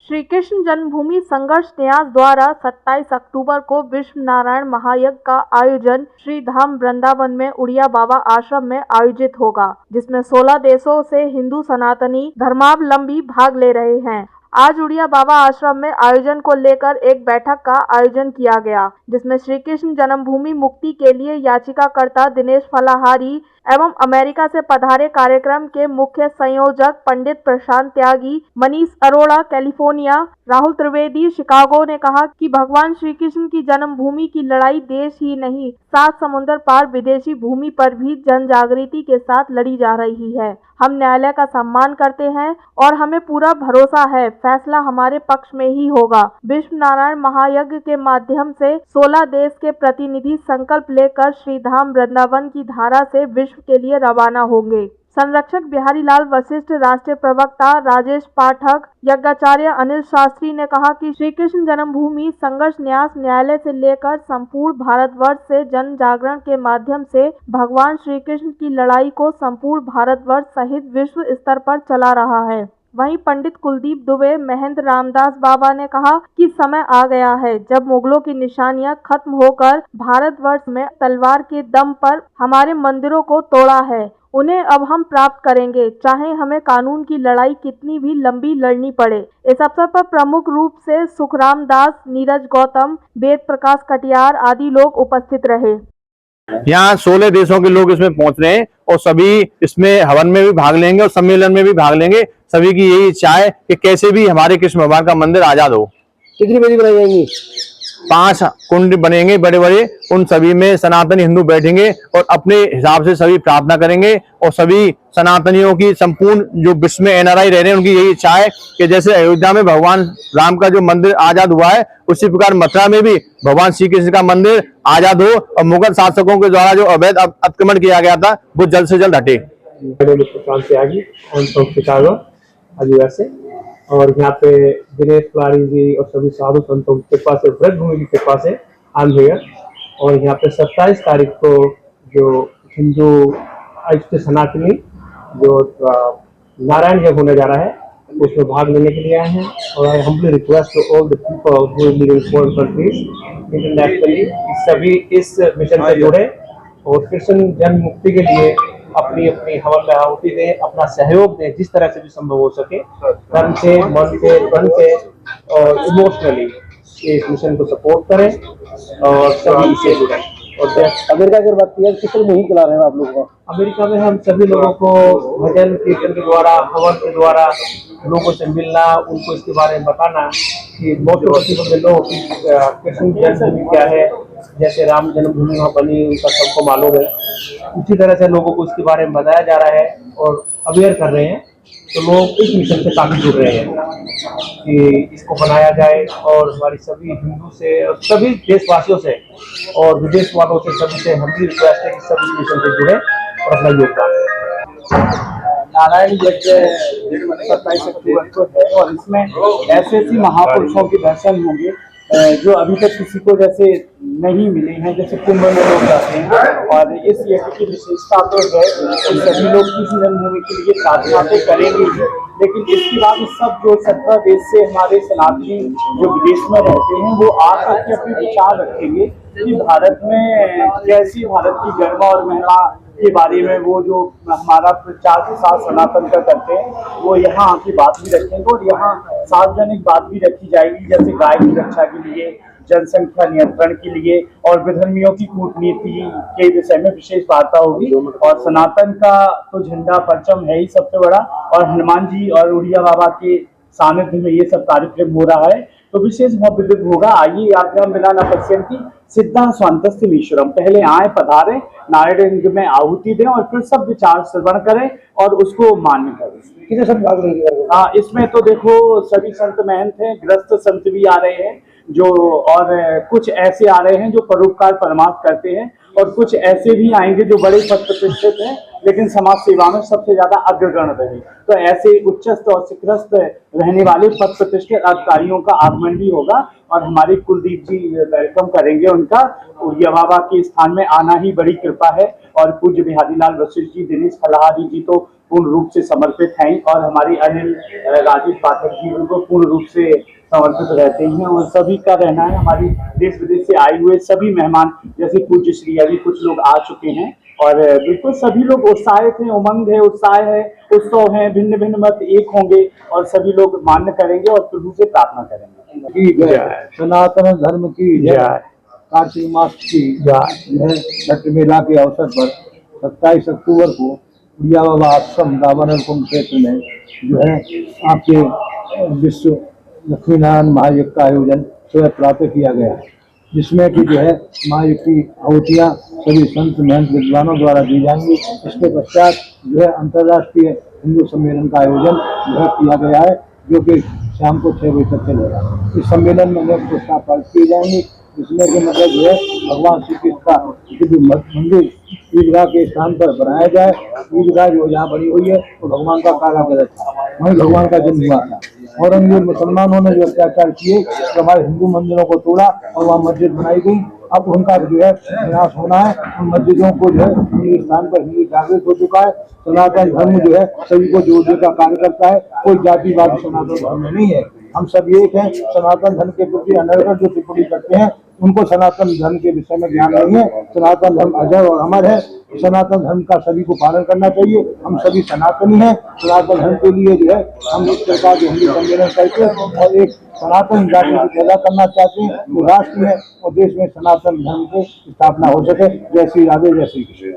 श्री कृष्ण जन्मभूमि संघर्ष न्यास द्वारा 27 अक्टूबर को विश्व नारायण महायज्ञ का आयोजन श्री धाम वृंदावन में उड़िया बाबा आश्रम में आयोजित होगा, जिसमें 16 देशों से हिंदू सनातनी धर्मावलंबी भाग ले रहे हैं। आज उड़िया बाबा आश्रम में आयोजन को लेकर एक बैठक का आयोजन किया गया, जिसमें श्री कृष्ण जन्मभूमि मुक्ति के लिए याचिकाकर्ता दिनेश फलाहारी एवं अमेरिका से पधारे कार्यक्रम के मुख्य संयोजक पंडित प्रशांत त्यागी, मनीष अरोड़ा कैलिफोर्निया, राहुल त्रिवेदी शिकागो ने कहा कि भगवान श्री कृष्ण की जन्मभूमि की लड़ाई देश ही नहीं, 7 समुद्र पार विदेशी भूमि पर भी जन जागृति के साथ लड़ी जा रही है। हम न्यायालय का सम्मान करते हैं और हमें पूरा भरोसा है फैसला हमारे पक्ष में ही होगा। विश्व नारायण महायज्ञ के माध्यम से 16 देश के प्रतिनिधि संकल्प लेकर श्री धाम वृंदावन की धारा से विश्व के लिए रवाना होंगे। संरक्षक बिहारी लाल वशिष्ठ, राष्ट्रीय प्रवक्ता राजेश पाठक, यज्ञाचार्य अनिल शास्त्री ने कहा कि श्री कृष्ण जन्मभूमि संघर्ष न्यास न्यायालय से लेकर संपूर्ण भारतवर्ष से जन जागरण के माध्यम से भगवान श्री कृष्ण की लड़ाई को संपूर्ण भारतवर्ष सहित विश्व स्तर पर चला रहा है। वहीं पंडित कुलदीप दुबे, महेंद्र रामदास बाबा ने कहा कि समय आ गया है जब मुगलों की निशानियां खत्म होकर भारतवर्ष में तलवार के दम पर हमारे मंदिरों को तोड़ा है, उन्हें अब हम प्राप्त करेंगे, चाहे हमें कानून की लड़ाई कितनी भी लंबी लड़नी पड़े। इस अवसर पर प्रमुख रूप से सुखराम दास, नीरज गौतम, वेद प्रकाश कटियार आदि लोग उपस्थित रहे। यहाँ 16 देशों के लोग इसमें पहुंच रहे हैं और सभी इसमें हवन में भी भाग लेंगे और सम्मेलन में भी भाग लेंगे। सभी की यही इच्छा है कि कैसे भी हमारे कृष्ण भगवान का मंदिर आजाद हो। कितनी वेदी बनाई जाएंगी? 5 कुंड बनेंगे बड़े बड़े, उन सभी में सनातनी हिंदू बैठेंगे और अपने हिसाब से सभी प्रार्थना करेंगे और सभी सनातनियों की संपूर्ण जो विश्व में एनआरआई रह रहे हैं उनकी यही इच्छा है कि जैसे अयोध्या में भगवान राम का जो मंदिर आजाद हुआ है, उसी प्रकार मथुरा में भी भगवान श्री कृष्ण का मंदिर आजाद हो और मुगल शासकों के द्वारा जो अवैध अतिक्रमण किया गया था वो जल्द से जल्द हटे। और यहाँ पे दिनेश फलाहारी जी और सभी साधु संतों की कृपा से, व्रतभूमि की कृपा से आई एम हियर। और यहाँ पे 27 तारीख को जो हिंदू ऐसे सनातनी जो नारायण यज्ञ होने जा रहा है उसमें भाग लेने के लिए आए हैं। और I humbly request to all the people who live in foreign countries internationally, सभी इस मिशन से जुड़े और कृष्ण जन्म मुक्ति के लिए अपनी अपनी हवन में आहुति दें, अपना सहयोग दें जिस तरह से भी संभव हो सके, तन से, मन से, धन से और इमोशनली इस मिशन को सपोर्ट करें और सभी इसे जुड़ें। और अमेरिका की बात की किस तरह मुहिम चला रहे हैं आप लोगों को? अमेरिका में हम सभी लोगों को भजन कीर्तन के द्वारा, हवन के द्वारा लोगों से मिलना, उनको इसके बारे में बताना कि मोस्ट लोग कृष्ण जन्मभूमि क्या है, जैसे राम जन्मभूमि वहाँ बनी उनका सबको मालूम है, उसी तरह से लोगों को इसके बारे में बताया जा रहा है और अवेयर कर रहे हैं। तो लोग इस मिशन से काफी जुड़ रहे हैं कि इसको बनाया जाए और हमारी सभी हिंदू से और सभी देशवासियों से और विदेश वालों से सभी से हमारी रिक्वेस्ट है कि सभी इस मिशन से जुड़े और अपना योगदान। नारायण यज्ञ 27 अक्टूबर को है और इसमें ऐसे महापुरुषों के दर्शन होंगे जो अभी तक किसी को जैसे नहीं मिले हैं, जैसे कुंभ में लोग जाते हैं। और इस यज्ञ की विशेषता तो है कि सभी लोग किसी जन्मभूमि के लिए प्रार्थना तो करेंगे, लेकिन इसके बाद सब जो 17 देश से हमारे सनातनी जो विदेश में रहते हैं वो आकर के अपने विचार रखेंगे कि भारत में कैसी भारत की गरिमा और महिमा के बारे में वो जो हमारा प्रचार प्रसार सनातन का करते हैं वो यहाँ आके बात भी रखेंगे और यहाँ सार्वजनिक बात भी रखी जाएगी, जैसे गाय की रक्षा के लिए, जनसंख्या नियंत्रण के लिए और विधर्मियों की कूटनीति के विषय में विशेष वार्ता होगी। और सनातन का तो झंडा परचम है ही सबसे बड़ा, और हनुमान जी और उड़िया बाबा के सानिध्य में ये सब कार्यक्रम हो रहा है, तो विशेष भव्य होगा। आइए यात्रा बिना न पश्यन्ति सिद्धा स्वांतस्य ईश्वरम, पहले आए पधारे नारायण यज्ञ में आहुति दें और फिर सब विचार श्रवण करें और उसको मान्य करें। कितने सब भाग लेंगे? इसमें तो देखो सभी संत महंत हैं, गृहस्थ संत भी आ रहे हैं जो, और कुछ ऐसे आ रहे हैं जो परोपकार परमार्थ करते हैं और कुछ ऐसे भी आएंगे जो बड़े पद प्रतिष्ठित हैं लेकिन समाज सेवा में सबसे ज्यादा अग्रगण्य रहे। तो ऐसे उच्चस्थ और शिखरस्थ रहने वाले पद प्रतिष्ठित अधिकारियों का आगमन भी होगा और हमारे कुलदीप जी वेलकम करेंगे उनका। उड़िया बाबा के स्थान में आना ही बड़ी कृपा है और पूज्य बिहारी लाल वशिष्ठ जी, दिनेश फलाहारी जी तो पूर्ण रूप से समर्पित हैं और हमारी अनिल राजेश पाठक जी उनको पूर्ण रूप से समर्पित रहते हैं और सभी का रहना है। हमारी देश विदेश से आए हुए सभी मेहमान जैसे पूज्य श्री अभी कुछ लोग आ चुके हैं और बिल्कुल सभी लोग उत्साहित हैं, उमंग है, उत्साह है, उत्सव है, भिन्न भिन्न मत एक होंगे और सभी लोग मान्य करेंगे और प्रभु से प्रार्थना करेंगे। सनातन धर्म की जय। कार्तिक मास की छठ मेला के अवसर पर 27 अक्टूबर को उड़िया बाबा आश्रम दावानल कुंभ क्षेत्र में जो है आपके विश्व लक्ष्मी नारायण महायज्ञ का आयोजन सुबह प्रातः किया गया है, जिसमें कि जो है महायज्ञ की आहुतियाँ सभी संत महंत विद्वानों द्वारा दी जाएंगी। इसके पश्चात जो है अंतर्राष्ट्रीय हिंदू सम्मेलन का आयोजन जो है किया गया है, जो कि शाम को 6 बजे तक चलेगा। इस सम्मेलन में अनेक पुरस्कार पारित किए जाएंगे, जिसमें कि मतलब जो है भगवान श्री कृष्ण का मंदिर ईदगाह के स्थान पर बनाया जाए। ईदगाह जो यहाँ बनी हुई है तो भगवान का कारागृह था, वहीं भगवान का जन्म हुआ था। औरंगजेब मुसलमानों ने जो अत्याचार किए तो हमारे हिंदू मंदिरों को तोड़ा और वहाँ मस्जिद बनाई गई। अब उनका जो है विनाश होना है। उन मस्जिदों को जो है हिंदू स्थान पर हिंदू जागृत हो चुका है। सनातन धर्म जो है सभी को जोड़ने का कार्य करता है, कोई जातिवादी सनातन धर्म में नहीं है। हम सब एक हैं। सनातन धर्म के प्रति अनर्गल जो टिप्पणी करते हैं उनको सनातन धर्म के विषय में ज्ञान नहीं है। सनातन धर्म अजर और अमर है। सनातन धर्म का सभी को पालन करना चाहिए। हम सभी सनातनी हैं। सनातन धर्म के लिए जो है हम इस प्रकार जो हिंदू सम्मेलन करके और एक सनातन जाति को पैदा करना चाहते हैं, तो राष्ट्र में और देश में सनातन धर्म की स्थापना हो सके। जय श्री राधे, जय श्री कृष्ण।